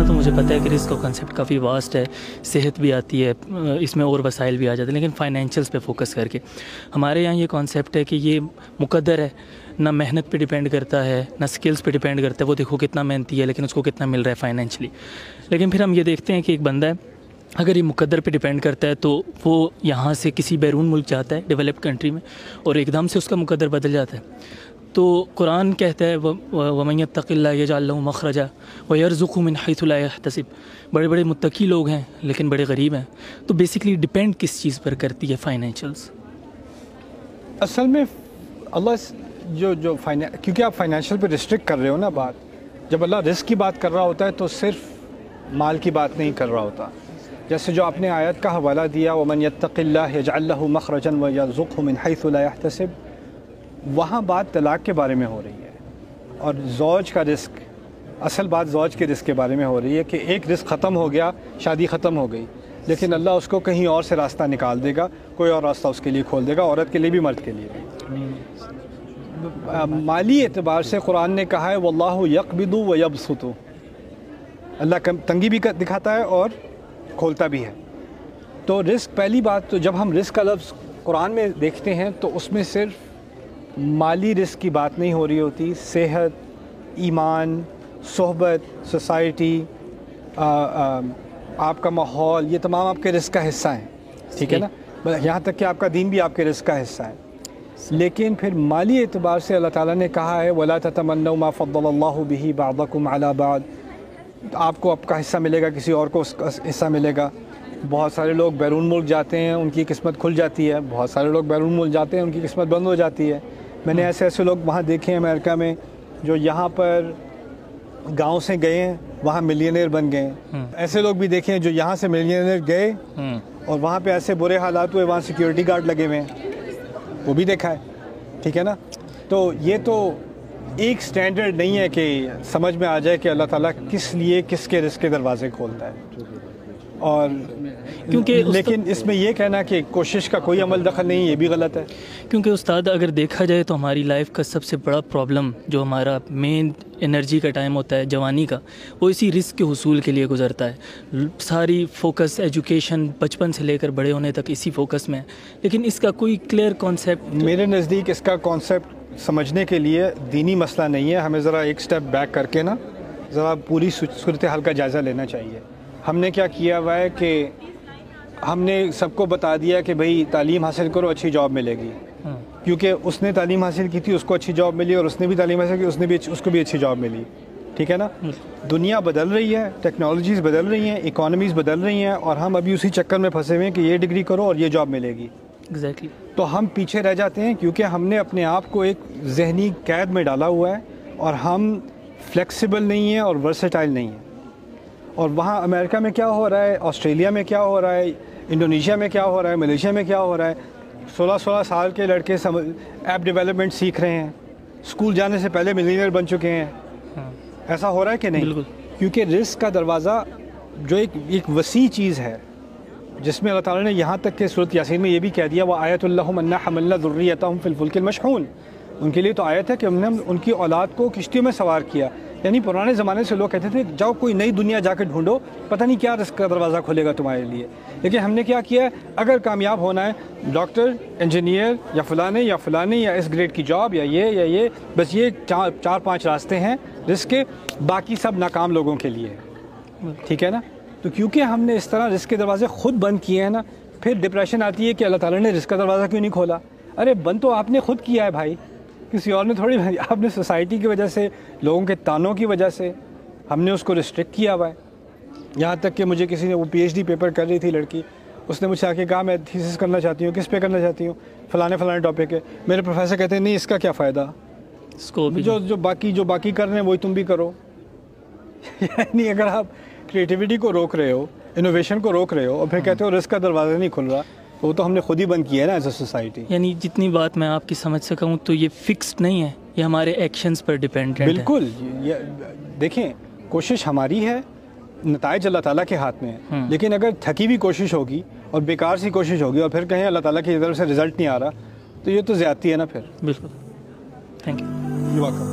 میں تو مجھے پتہ ہے کہ رزق کا کنسیپٹ کافی واسٹ ہے، صحت بھی آتی ہے اس میں اور وسائل بھی آ جاتے ہیں، لیکن فائنینشیلس پہ فوکس کر کے ہمارے یہاں یہ کانسیپٹ ہے کہ یہ مقدر ہے، نہ محنت پہ ڈیپینڈ کرتا ہے نہ سکلز پہ ڈیپینڈ کرتا ہے، وہ دیکھو کتنا محنتی ہے لیکن اس کو کتنا مل رہا ہے فائنینشلی. لیکن پھر ہم یہ دیکھتے ہیں کہ ایک بندہ ہے اگر یہ مقدر پہ ڈیپینڈ کرتا ہے تو وہ یہاں سے کسی بیرون ملک جاتا ہے ڈیولپڈ کنٹری میں اور ایک دم سے اس کا مقدر بدل جاتا ہے. تو قرآن کہتا ہے وَمَن يَتَّقِ اللَّهَ يَجْعَل لَهُ مَخْرَجًا وَيَرْزُقْهُ مِنْ حَيْثُ لَا يَحْتَسِبُ. بڑے بڑے متقی لوگ ہیں لیکن بڑے غریب ہیں. تو بیسکلی ڈیپینڈ کس چیز پر کرتی ہے فائنینشیلس؟ اصل میں اللہ کیونکہ آپ فائنینشیل پہ ریسٹرکٹ کر رہے ہو نا بات، جب اللہ رزق کی بات کر رہا ہوتا ہے تو صرف مال کی بات نہیں کر رہا ہوتا. جیسے جو آپ نے آیت کا حوالہ دیا وَمَن يَتَّقِ اللَّهَ يَجْعَل لَهُ مَخْرَجًا وَيَرْزُقْهُ مِنْ حَيْثُ لَا يَحْتَسِبُ، وہاں بات طلاق کے بارے میں ہو رہی ہے اور زوج کا رزق، اصل بات زوج کے رزق کے بارے میں ہو رہی ہے کہ ایک رزق ختم ہو گیا، شادی ختم ہو گئی، لیکن اللہ اس کو کہیں اور سے راستہ نکال دے گا، کوئی اور راستہ اس کے لیے کھول دے گا، عورت کے لیے بھی مرد کے لیے بھی. مالی اعتبار سے قرآن نے کہا ہے وَاللَّهُ يَقْبِضُ وَيَبْسُطُ، اللہ تنگی بھی دکھاتا ہے اور کھولتا بھی ہے. تو رزق، پہلی بات تو جب ہم رزق کا لفظ قرآن میں دیکھتے ہیں تو اس میں صرف مالی رزق کی بات نہیں ہو رہی ہوتی، صحت، ایمان، صحبت، سوسائٹی، آپ کا ماحول، یہ تمام آپ کے رزق کا حصہ ہیں. ٹھیک ہے نا، یہاں تک کہ آپ کا دین بھی آپ کے رزق کا حصہ ہے. لیکن پھر مالی اعتبار سے اللہ تعالیٰ نے کہا ہے وَلَا تَتَمَنَّوْا مَا فَضَّلَ اللَّهُ بِهِ بَعْضَكُمْ عَلَى بَعْضٍ، آپ کو آپ کا حصہ ملے گا، کسی اور کو اس کا حصہ ملے گا. بہت سارے لوگ بیرون ملک جاتے ہیں، ان کی قسمت کھل جاتی ہے، بہت سارے لوگ بیرون ملک جاتے ہیں، ان کی قسمت بند ہو جاتی ہے. میں نے ایسے لوگ وہاں دیکھے ہیں امریکہ میں جو یہاں پر گاؤں سے گئے ہیں وہاں ملینئر بن گئے ہیں. ایسے لوگ بھی دیکھے ہیں جو یہاں سے ملینئر گئے اور وہاں پہ ایسے برے حالات ہوئے وہاں سیکیورٹی گارڈ لگے ہوئے ہیں، وہ بھی دیکھا ہے. ٹھیک ہے نا، تو یہ تو ایک سٹینڈرڈ نہیں ہے کہ سمجھ میں آ جائے کہ اللہ تعالیٰ کس لیے کس کے رزق کے دروازے کھولتا ہے. اور کیونکہ لیکن اس میں یہ کہنا کہ کوشش کا کوئی عمل دخل نہیں، یہ بھی غلط ہے. کیونکہ استاد اگر دیکھا جائے تو ہماری لائف کا سب سے بڑا پرابلم جو ہمارا مین انرجی کا ٹائم ہوتا ہے جوانی کا، وہ اسی رزق کے حصول کے لیے گزرتا ہے. ساری فوکس ایجوکیشن بچپن سے لے کر بڑے ہونے تک اسی فوکس میں ہے، لیکن اس کا کوئی کلیئر کانسیپٹ میرے نزدیک اس کا کانسیپٹ سمجھنے کے لیے دینی مسئلہ نہیں ہے. ہمیں ذرا ایک سٹیپ بیک کر کے نا ذرا پوری صورتحال کا جائزہ لینا چاہیے. ہم نے کیا کیا ہوا ہے کہ ہم نے سب کو بتا دیا کہ بھئی تعلیم حاصل کرو، اچھی جاب ملے گی، کیونکہ اس نے تعلیم حاصل کی تھی، اس کو اچھی جاب ملی، اور اس نے بھی تعلیم حاصل کی، اس کو بھی اچھی جاب ملی. ٹھیک ہے نا، دنیا بدل رہی ہے، ٹیکنالوجیز بدل رہی ہیں، اکانومیز بدل رہی ہیں، اور ہم ابھی اسی چکر میں پھنسے ہوئے ہیں کہ یہ ڈگری کرو اور یہ جاب ملے گی. ایگزیکٹلی. تو ہم پیچھے رہ جاتے ہیں کیونکہ ہم نے اپنے آپ کو ایک ذہنی قید میں ڈالا ہوا ہے اور ہم فلیکسیبل نہیں ہیں اور ورسٹائل نہیں ہیں. اور وہاں امریکہ میں کیا ہو رہا ہے، آسٹریلیا میں کیا ہو رہا ہے، انڈونیشیا میں کیا ہو رہا ہے، ملیشیا میں کیا ہو رہا ہے، 16 سال کے لڑکے ایپ ڈیولپمنٹ سیکھ رہے ہیں، اسکول جانے سے پہلے ملینئر بن چکے ہیں. ایسا ہو رہا ہے کہ نہیں؟ بالکل. کیونکہ رزق کا دروازہ جو ایک وسیع چیز ہے، جس میں اللہ تعالیٰ نے یہاں تک کہ سورۃ یاسین میں یہ بھی کہہ دیا وَآیَةٌ لَّهُمْ أَنَّا حَمَلْنَا ذُرِّيَّتَهُمْ فِي الْفُلْكِ الْمَشْحُونِ، ان کے لیے تو آیت ہے کہ ہم نے ان کی اولاد کو کشتیوں میں سوار کیا. یعنی پرانے زمانے سے لوگ کہتے تھے جاؤ کوئی نئی دنیا جا کے ڈھونڈو، پتہ نہیں کیا رزق کا دروازہ کھلے گا تمہارے لیے. لیکن ہم نے کیا کیا ہے، اگر کامیاب ہونا ہے ڈاکٹر، انجینئر یا فلانے یا فلانے یا اس گریڈ کی جاب یا یہ بس یہ 4-5 راستے ہیں رزق کے، باقی سب ناکام لوگوں کے لیے. ٹھیک ہے نا. تو کیونکہ ہم نے اس طرح رزق کے دروازے خود بند کیے ہیں نا، پھر ڈپریشن آتی ہے کہ اللہ تعالیٰ نے رزق کا دروازہ کیوں نہیں کھولا. ارے بند تو آپ نے خود کیا ہے بھائی، کسی اور نے تھوڑی. آپ نے سوسائٹی کی وجہ سے، لوگوں کے تانوں کی وجہ سے ہم نے اس کو ریسٹرکٹ کیا ہوا ہے. یہاں تک کہ مجھے کسی نے، وہ پی ایچ ڈی پیپر کر رہی تھی لڑکی، اس نے مجھ سے آ کے کہا میں تھیسس کرنا چاہتی ہوں، کس پہ کرنا چاہتی ہوں، فلانے ٹاپک ہے. میرے پروفیسر کہتے ہیں نہیں اس کا کیا فائدہ، جو باقی کر رہے ہیں وہی تم بھی کرو. یعنی اگر آپ کریٹیوٹی کو روک رہے ہو، انوویشن کو روک رہے ہو، اور پھر کہتے ہو رزق کا دروازہ نہیں کھل رہا، وہ تو ہم نے خود ہی بند کیا ہے نا ایز اے سوسائٹی. یعنی جتنی بات میں آپ کی سمجھ سکا ہوں تو یہ فکسڈ نہیں ہے، یہ ہمارے ایکشنز پر ڈیپینڈ ہے. بالکل. دیکھیں کوشش ہماری ہے، نتائج اللہ تعالیٰ کے ہاتھ میں ہے. لیکن اگر تھکی ہوئی کوشش ہوگی اور بیکار سی کوشش ہوگی اور پھر کہیں اللہ تعالیٰ کی طرف سے رزلٹ نہیں آ رہا، تو یہ تو زیادتی ہے نا پھر. بالکل. Thank you.